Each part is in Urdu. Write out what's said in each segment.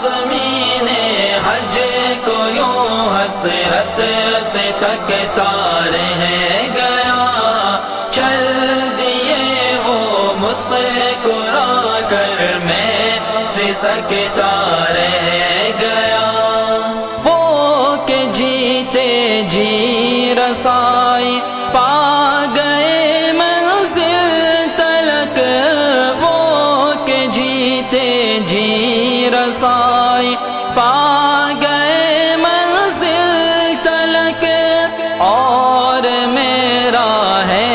زمین حج کو یوں حسرت سے تکتا رہ گیا، چل دیے وہ مسکرا کر میں سے سکتا رہ گیا۔ وہ کہ جیتے جی رسائی پا گئے منزل تلک، وہ کہ جیتے جی رسائی پا گئے منزل تلک، اور میرا ہے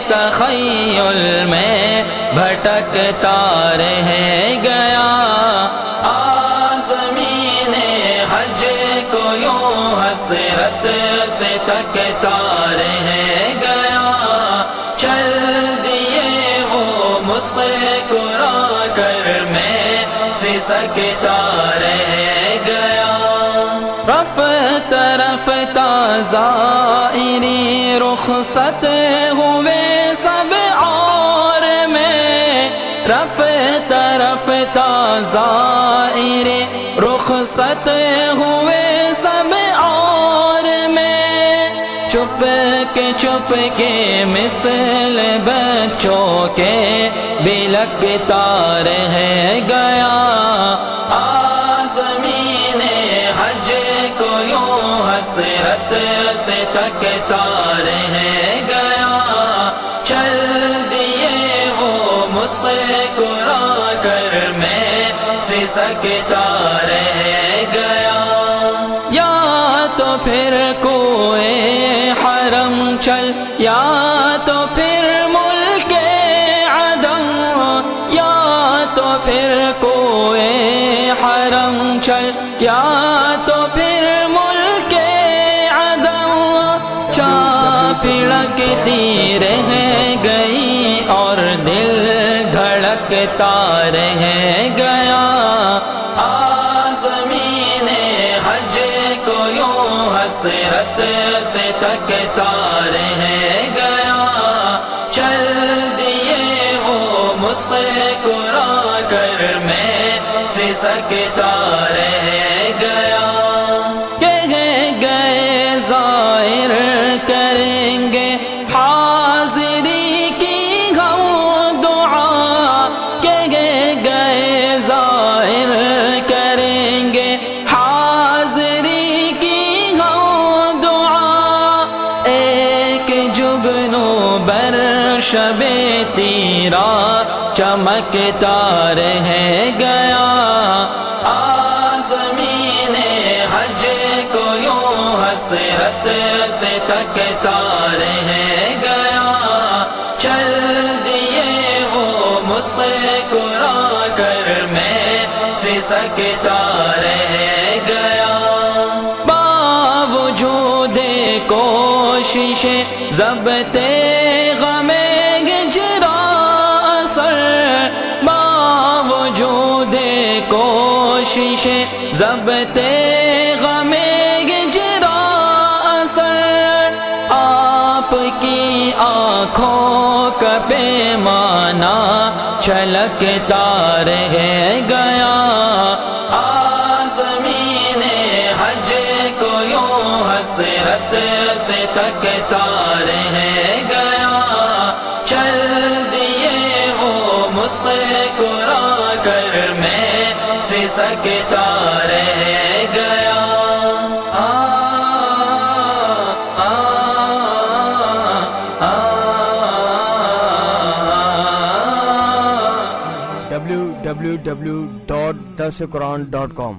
تخیل میں بھٹکتا رہ گیا۔ زمین حج کو یوں حسرت سے تکتا رہ گیا، چل دیے وہ مسکرا کر میں سے سکتا رہ گیا۔ رفتہ رفتہ زائری رخصت ہوئے سب اور میں، رفتہ رفتہ زائری رخصت ہوئے سب اور میں، چپ کے مثل بچوں کے بلکتا رہ گیا۔ زمین حج کو یوں حسرت سے تکتا رہ گیا، چل دیے وہ مسکرا کر میں سے سکتا رہ گیا۔ یا تو پھر کوئے حرم چل، یا تو پھر ملک عدم، یا تو پھر کوئے حرم چل، یا تو پھر ملک عدم، پڑکتی رہ گئی اور دل دھڑکتا رہ گیا۔ زمین حج کو یوں حسرت سے تکتا رہ گیا، چل دیے وہ مسکرا کر میں سے سکتا رہ گیا۔ گئے زائر کریں گے حاضری کی غم دعا، کہ گئے زائر کریں گے حاضری کی غم دعا، ایک جگنو بر شب تیرا چمکتا رہ گیا۔ زمین حج کو یوں حسرت سے تکتا رہ گیا، چل دیے وہ مسکرا کر میں سے سکتا رہ گیا۔ باوجود کوشش ضبط غم ہجرا اثر، باوجود کوشش ضبط غم ہجرا اثر، آپ کی آنکھوں کا پیمانہ چھلکتا رہ گیا۔ زمین حج کو یوں حسرت سے تکتا رہ گیا، چل دیے وہ مسکرا کر میں سے سکتا رہ گیا۔ www.darsequran.com